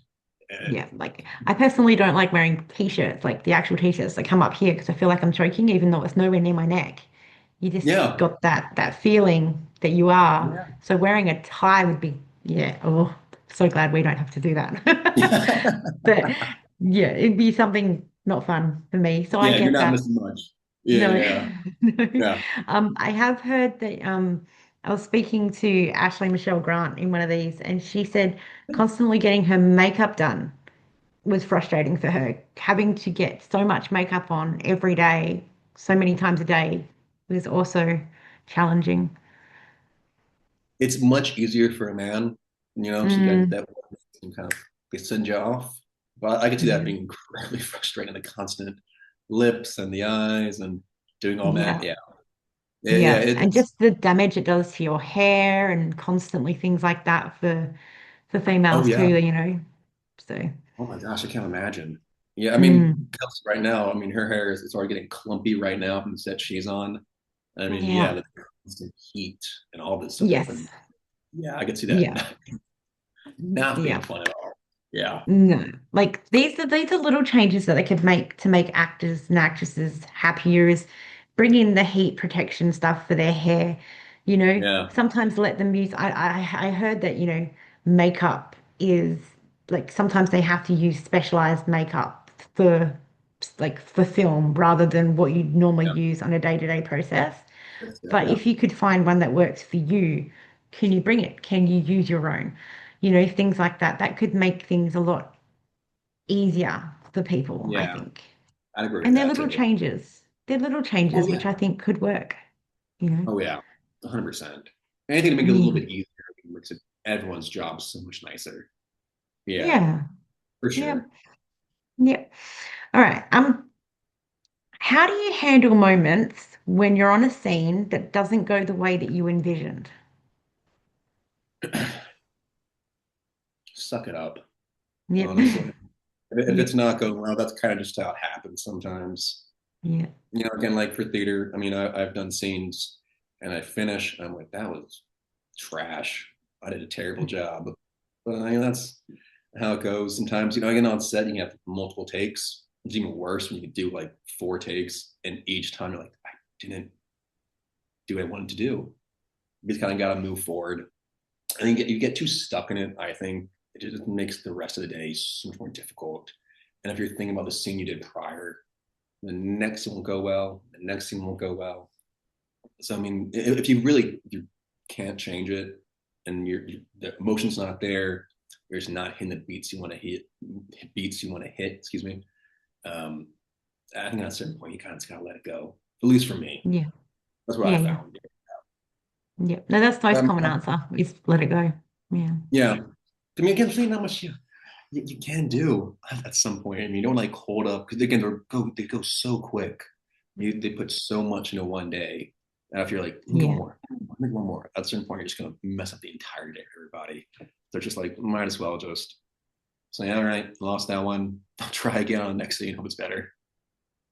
Yeah, like I personally don't like wearing t-shirts, like the actual t-shirts that come up here because I feel like I'm choking, even though it's nowhere near my neck. You just Yeah. got that feeling that you are. Yeah. So wearing a tie would be, yeah, oh, so glad we don't have to do that. But yeah, it'd be something not fun for me. So I Yeah, you're get not that. missing much. Yeah, No, yeah, no. yeah. I have heard that I was speaking to Ashley Michelle Grant in one of these, and she said constantly getting her makeup done was frustrating for her. Having to get so much makeup on every day, so many times a day, was also challenging. It's much easier for a man, to get Mm, that and kind of they send you off. But I could see that yeah, being incredibly frustrating, the constant lips and the eyes and doing all that. yeah, Yeah. Yeah, yeah. And it's just the damage it does to your hair and constantly things like that for oh females too, yeah. So Oh my gosh, I can't imagine. Yeah, I mean, mm, Kelsey right now, I mean, her hair is it's already getting clumpy right now from the set she's on. I mean, yeah, yeah. the constant heat and all this stuff. And Yes. yeah, I could see that Yeah. not being Yeah. fun at all. Yeah, No, like these are little changes that they could make to make actors and actresses happier is bring in the heat protection stuff for their hair. yeah, Sometimes let them use. I heard that makeup is like sometimes they have to use specialized makeup for for film rather than what you normally yeah, use on a day-to-day process. that's it, But yeah, if you could find one that works for you, can you bring it? Can you use your own? Things like that. That could make things a lot easier for people, I yeah. think. I agree with And they're that little too. changes. They're little Oh changes which yeah, I think could work. oh yeah, 100%. Anything to make it a little Yeah. bit easier makes everyone's job so much nicer. Yeah, Yeah. for Yeah. sure. Yeah. All right. How do you handle moments when you're on a scene that doesn't go the way that you envisioned? Suck it up, Yep. honestly. If Yep. it's not going well, that's kind of just how it happens sometimes. Yeah. Again, like for theater, I mean, I've done scenes and I finish, and I'm like, that was trash. I did a terrible job. But that's how it goes. Sometimes, again, on set, you have multiple takes. It's even worse when you can do like 4 takes, and each time you're like, I didn't do what I wanted to do. You just kind of got to move forward. I think you get too stuck in it. I think it just makes the rest of the day so much more difficult. And if you're thinking about the scene you did prior, the next one won't go well. The next scene won't go well. So I mean, if you can't change it, and the emotion's not there, you're just not hitting the beats you want to hit. Excuse me. Um, I think at a certain point you kind of just gotta let it go. At least for me, Yeah. that's what I Yeah. Yeah. found. Yeah. No, that's the most common Yeah, answer is let it go. Yeah. yeah. I mean, again, saying not much you can do at some point. I mean, you don't like hold up because again they go so quick. They put so much into one day. And if you're like, make one Yeah. more, make one more. At a certain point, you're just gonna mess up the entire day for everybody. They're just like, might as well just say, all right, lost that one. I'll try again on the next scene. Hope it's better.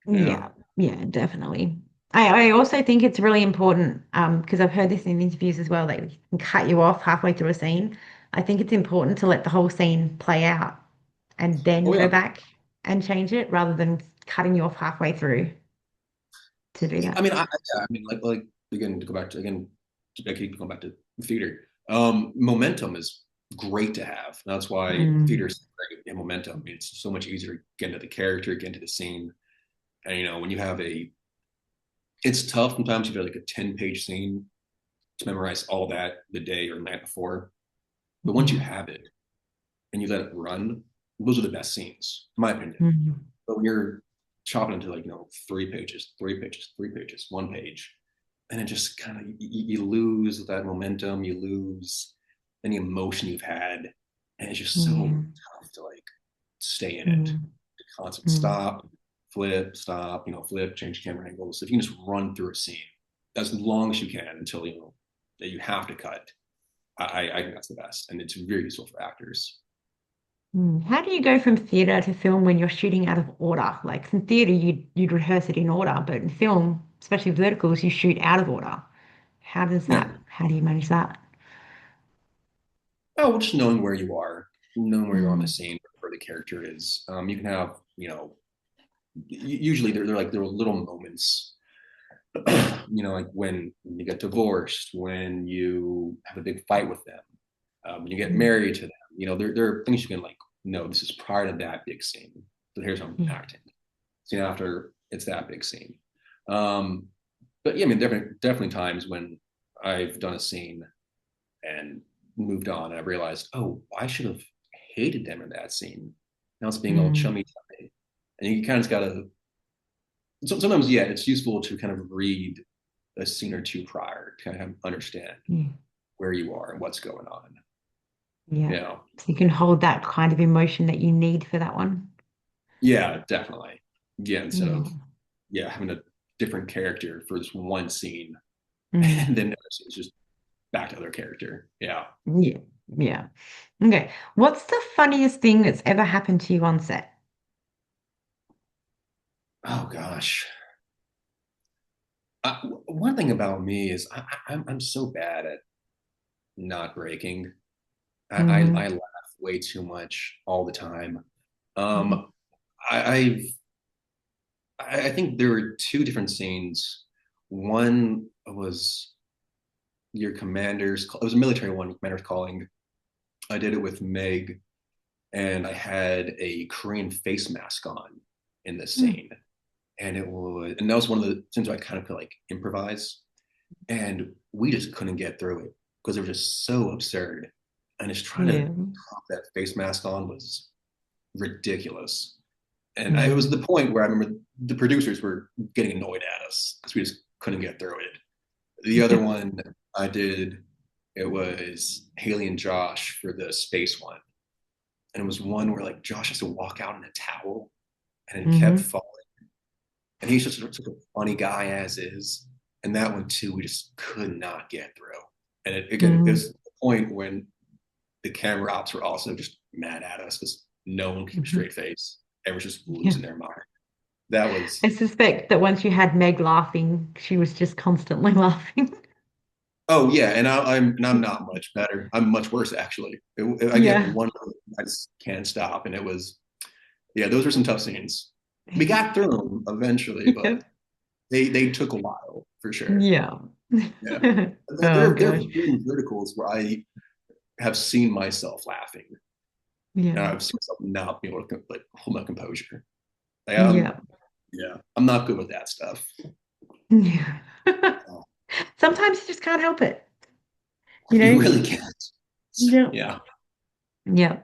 Yeah. Yeah, yeah, definitely. I also think it's really important, because I've heard this in interviews as well, that they can cut you off halfway through a scene. I think it's important to let the whole scene play out and then Oh go yeah. back and change it rather than cutting you off halfway through to do I that. mean, yeah, I mean, like again, to go back to again, I keep going back to theater. Momentum is great to have. That's why theater Mm, is great in momentum. I mean, it's so much easier to get into the character, get into the scene. And when you have it's tough sometimes. You have like a 10-page scene to memorize all that the day or the night before. But once you yeah. have it and you let it run, those are the best scenes, in my opinion. Mm, But when you're chopping into 3 pages, 3 pages, 3 pages, 1 page, and it just kind of you lose that momentum, you lose any emotion you've had, and it's just so yeah. tough to like stay in it. Mm, Constant mm, stop, flip, change camera angles. If you can just run through a scene as long as you can until that you have to cut, I think that's the best, and it's very useful for actors. mm. How do you go from theatre to film when you're shooting out of order? Like in theatre, you'd rehearse it in order, but in film, especially verticals, you shoot out of order. Yeah. How do you manage that? Oh, well, just knowing where you are on the Mm, scene the character is. You can have, usually they're like there are little moments, like when you get divorced, when you have a big fight with them, when you get Mm. married to them. There are things you can like, no, this is part of that big scene. So here's how I'm Yeah. acting. So after it's that big scene. Um, but yeah, I mean, definitely times when I've done a scene and moved on, and I realized, oh, I should have hated them in that scene. Now it's being all Mm. chummy chummy, and you kind of got to. Sometimes, yeah, it's useful to kind of read a scene or two prior to kind of understand Yeah. where you are and what's going on. Yeah. You know, So you can hold that kind of emotion that you need for that one. yeah, definitely. Yeah, instead Yeah. of having a different character for this one scene, Mm. and then it's just back to other character. Yeah. Yeah. Yeah. Okay. What's the funniest thing that's ever happened to you on set? Oh gosh. One thing about me is I'm so bad at not breaking. I Hmm. laugh way too much all the time. Hmm. Um, I, I've I think there were two different scenes. One was your commanders. It was a military one. Commanders calling. I did it with Meg, and I had a Korean face mask on in this scene, and that was one of the scenes where I kind of could like improvise, and we just couldn't get through it because it was just so absurd, and just trying to Yeah. pop that face mask on was ridiculous. And it was Mm. the point where I remember the producers were getting annoyed at us because we just couldn't get through it. The other one I did, it was Haley and Josh for the space one. And it was one where like Josh has to walk out in a towel and it kept Hmm. falling. And he's just such a funny guy as is. And that one too, we just could not get through. And it Hmm. was the point when the camera ops were also just mad at us because no one kept a Hmm. straight face. Everyone's just Yeah. losing their mind. That I was suspect that once you had Meg laughing, she was just constantly laughing. Oh yeah, and I'm not much better. I'm much worse actually. I get Yeah. one, I just can't stop, and it was those were some tough scenes. We got through them eventually, Yeah. but they took a while for sure. Yeah. Yeah, Oh there gosh. have been verticals where I have seen myself laughing, and Yeah. I've seen myself not be able to like hold my composure. Like, Yeah. I'm not good with that stuff. Yeah. Oh, Sometimes you just can't help it, you you know? really can't. Yeah. Yeah. Yeah.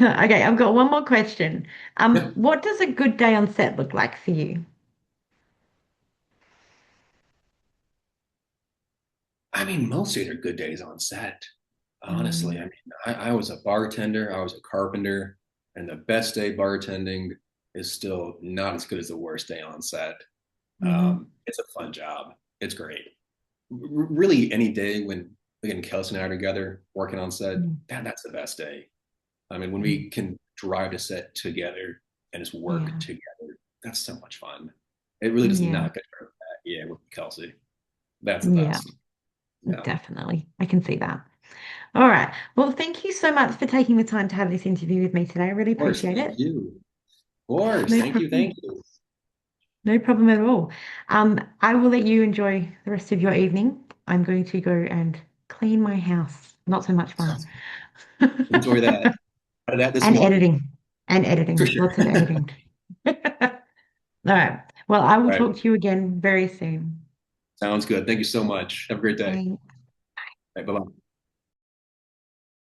Okay, I've got one more question. Yeah. What does a good day on set look like for you? I mean, mostly they're good days on set. Honestly, I Mm. mean, I was a bartender, I was a carpenter, and the best day bartending is still not as good as the worst day on set. Hmm. It's a fun job. It's great. Really, any day when again Kelsey and I are together working on set, that's the best day. I mean, when Mm. we can drive to set together and just work Yeah. together, that's so much fun. It really does Yeah. not get better than that. Yeah, with Kelsey, that's the Yeah. best. Yeah. Of Definitely. I can see that. All right. Well, thank you so much for taking the time to have this interview with me today. I really course, appreciate thank it. you. Of course. No Thank you. Thank problem. you. No problem at all. I will let you enjoy the rest of your evening. I'm going to go and clean my house. Not so much fun. Enjoy that. Out of that this And morning. editing. And For editing. sure. Lots of editing. All right. Well, I will All right. talk to you again very soon. Sounds good. Thank you so much. Have a great day. Bye. Bye bye.